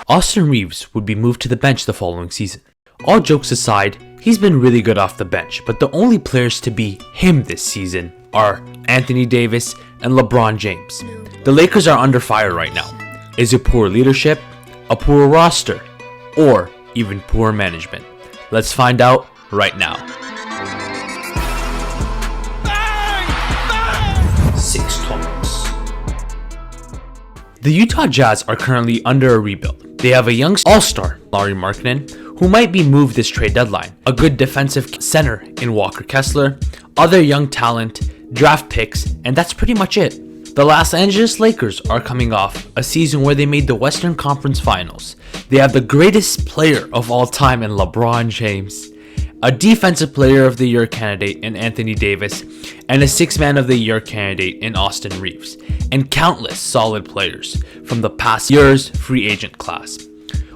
Austin Reeves would be moved to the bench the following season. All jokes aside, he's been really good off the bench, but the only players to be him this season are Anthony Davis and LeBron James. The Lakers are under fire right now. Is it poor leadership, a poor roster, or even poor management? Let's find out right now. 6 tournaments. The Utah Jazz are currently under a rebuild. They have a young all-star, Lauri Markkanen, who might be moved this trade deadline, a good defensive center in Walker Kessler, other young talent, draft picks, and that's pretty much it. The Los Angeles Lakers are coming off a season where they made the Western Conference Finals. They have the greatest player of all time in LeBron James, a Defensive Player of the Year candidate in Anthony Davis, and a Sixth Man of the Year candidate in Austin Reeves, and countless solid players from the past year's free agent class.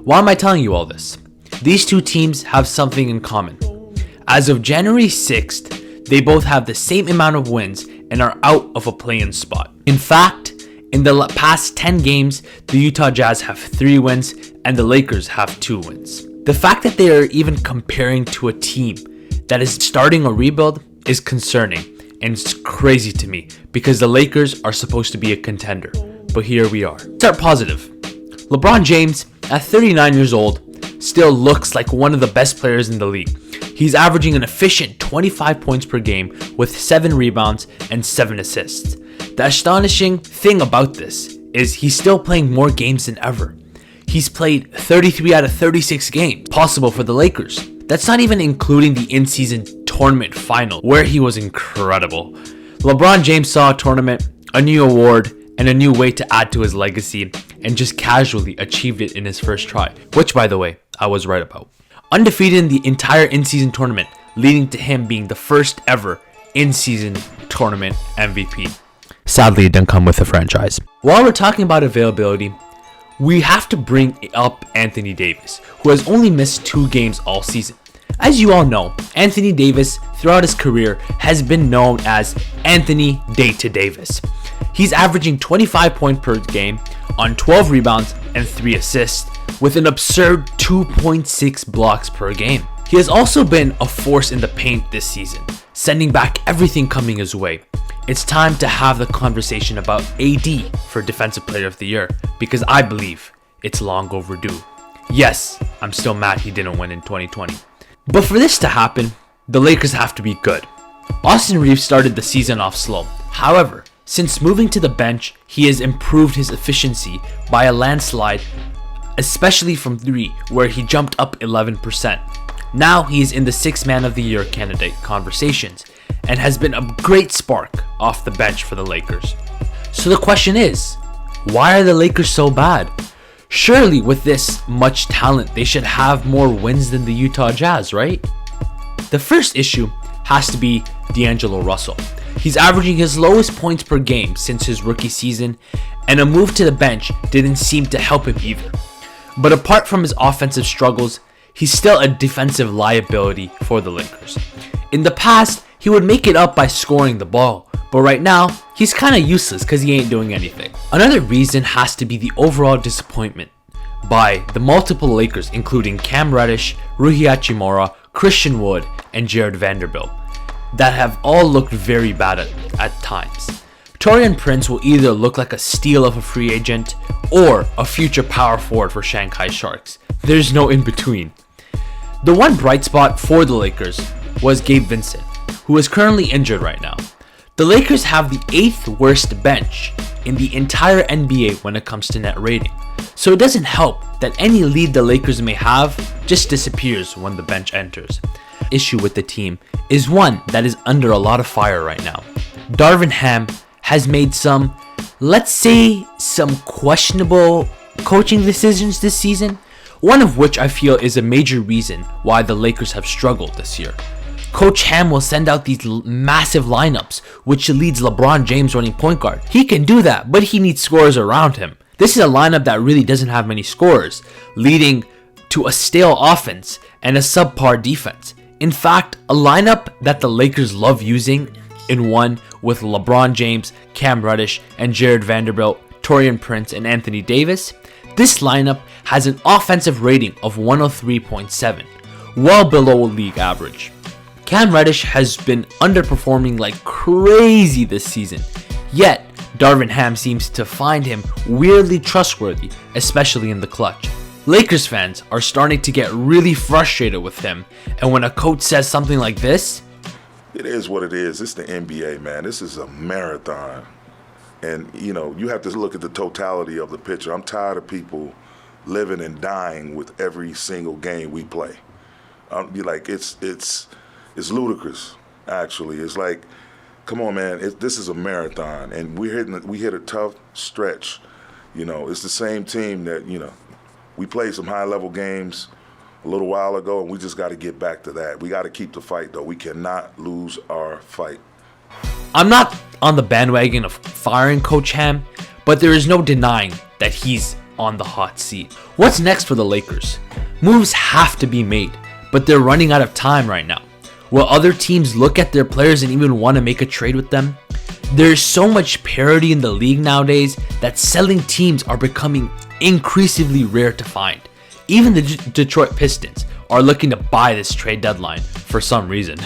Why am I telling you all this? These two teams have something in common. As of January 6th, they both have the same amount of wins and are out of a play-in spot. In fact, in the past 10 games, the Utah Jazz have 3 wins and the Lakers have 2 wins. The fact that they are even comparing to a team that is starting a rebuild is concerning, and it's crazy to me because the Lakers are supposed to be a contender, but here we are. Start positive. LeBron James, at 39 years old, still looks like one of the best players in the league. He's averaging an efficient 25 points per game with 7 rebounds and 7 assists. The astonishing thing about this is he's still playing more games than ever. He's played 33 out of 36 games possible for the Lakers. That's not even including the in-season tournament final, where he was incredible. LeBron James saw a tournament, a new award, and a new way to add to his legacy, and just casually achieved it in his first try, which, by the way, I was right about. Undefeated in the entire in-season tournament, leading to him being the first ever in-season tournament MVP. Sadly, it didn't come with the franchise. While we're talking about availability, we have to bring up Anthony Davis, who has only missed 2 games all season. As you all know, Anthony Davis, throughout his career, has been known as Anthony Day-to-Davis. He's averaging 25 points per game on 12 rebounds and 3 assists, with an absurd 2.6 blocks per game. He has also been a force in the paint this season, sending back everything coming his way. It's time to have the conversation about AD for Defensive Player of the Year, because I believe it's long overdue. Yes, I'm still mad he didn't win in 2020. But for this to happen, the Lakers have to be good. Austin Reeves started the season off slow. However, since moving to the bench, he has improved his efficiency by a landslide, especially from 3, where he jumped up 11%. Now he is in the Sixth Man of the Year candidate conversations, and has been a great spark off the bench for the Lakers. So the question is, why are the Lakers so bad? Surely with this much talent, they should have more wins than the Utah Jazz, right? The first issue has to be D'Angelo Russell. He's averaging his lowest points per game since his rookie season, and a move to the bench didn't seem to help him either. But apart from his offensive struggles, he's still a defensive liability for the Lakers. In the past, he would make it up by scoring the ball, but right now, he's kinda useless because he ain't doing anything. Another reason has to be the overall disappointment by the multiple Lakers, including Cam Reddish, Rui Hachimura, Christian Wood, and Jared Vanderbilt, that have all looked very bad at times. Taurean Prince will either look like a steal of a free agent or a future power forward for Shanghai Sharks. There's no in between. The one bright spot for the Lakers was Gabe Vincent, who is currently injured right now. The Lakers have the 8th worst bench in the entire NBA when it comes to net rating, so it doesn't help that any lead the Lakers may have just disappears when the bench enters. Issue with the team is one that is under a lot of fire right now. Darvin Ham has made some, let's say, some questionable coaching decisions this season, one of which I feel is a major reason why the Lakers have struggled this year. Coach Ham will send out these massive lineups, which leads LeBron James running point guard. He can do that, but he needs scorers around him. This is a lineup that really doesn't have many scorers, leading to a stale offense and a subpar defense. In fact, a lineup that the Lakers love using in one with LeBron James, Cam Reddish, and Jared Vanderbilt, Taurean Prince, and Anthony Davis, This lineup has an offensive rating of 103.7, well below league average. Cam Reddish has been underperforming like crazy this season, yet Darvin Ham seems to find him weirdly trustworthy, especially in the clutch. Lakers fans are starting to get really frustrated with him, and when a coach says something like this, it is what it is. It's the NBA, man. This is a marathon. And, you have to look at the totality of the picture. I'm tired of people living and dying with every single game we play. It's ludicrous, actually. It's like, come on, man. This is a marathon, and we hit a tough stretch. It's the same team that, we played some high-level games a little while ago, and we just got to get back to that. We got to keep the fight, though. We cannot lose our fight. I'm not on the bandwagon of firing Coach Ham, but there is no denying that he's on the hot seat. What's next for the Lakers? Moves have to be made, but they're running out of time right now. Will other teams look at their players and even want to make a trade with them? There's so much parity in the league nowadays that selling teams are becoming increasingly rare to find. Even the Detroit Pistons are looking to buy this trade deadline for some reason.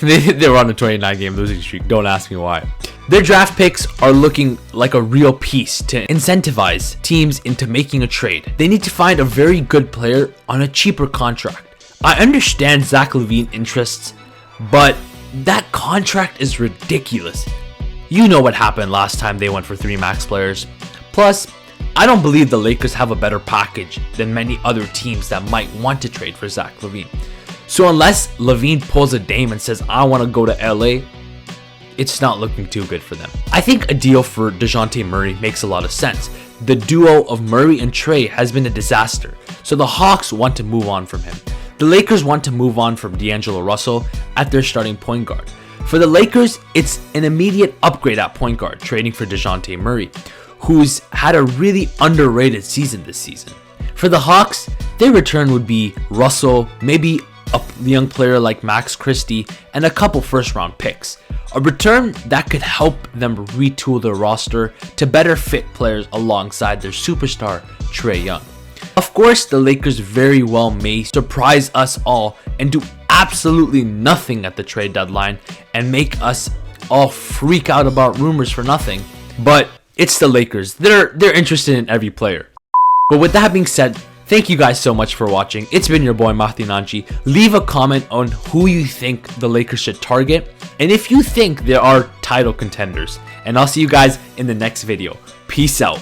They were on a 29-game losing streak, don't ask me why. Their draft picks are looking like a real piece to incentivize teams into making a trade. They need to find a very good player on a cheaper contract. I understand Zach LaVine's interests, but that contract is ridiculous. You know what happened last time they went for 3 max players. Plus, I don't believe the Lakers have a better package than many other teams that might want to trade for Zach LaVine. So unless LaVine pulls a Dame and says, I want to go to LA, it's not looking too good for them. I think a deal for DeJounte Murray makes a lot of sense. The duo of Murray and Trey has been a disaster, so the Hawks want to move on from him. The Lakers want to move on from D'Angelo Russell at their starting point guard. For the Lakers, it's an immediate upgrade at point guard, trading for DeJounte Murray, who's had a really underrated season this season. For the Hawks, their return would be Russell, maybe a young player like Max Christie, and a couple first-round picks. A return that could help them retool their roster to better fit players alongside their superstar, Trae Young. Of course, the Lakers very well may surprise us all and do absolutely nothing at the trade deadline and make us all freak out about rumors for nothing, but it's the Lakers. They're interested in every player. But with that being said, thank you guys so much for watching. It's been your boy Nanji. Leave a comment on who you think the Lakers should target and if you think there are title contenders. And I'll see you guys in the next video. Peace out.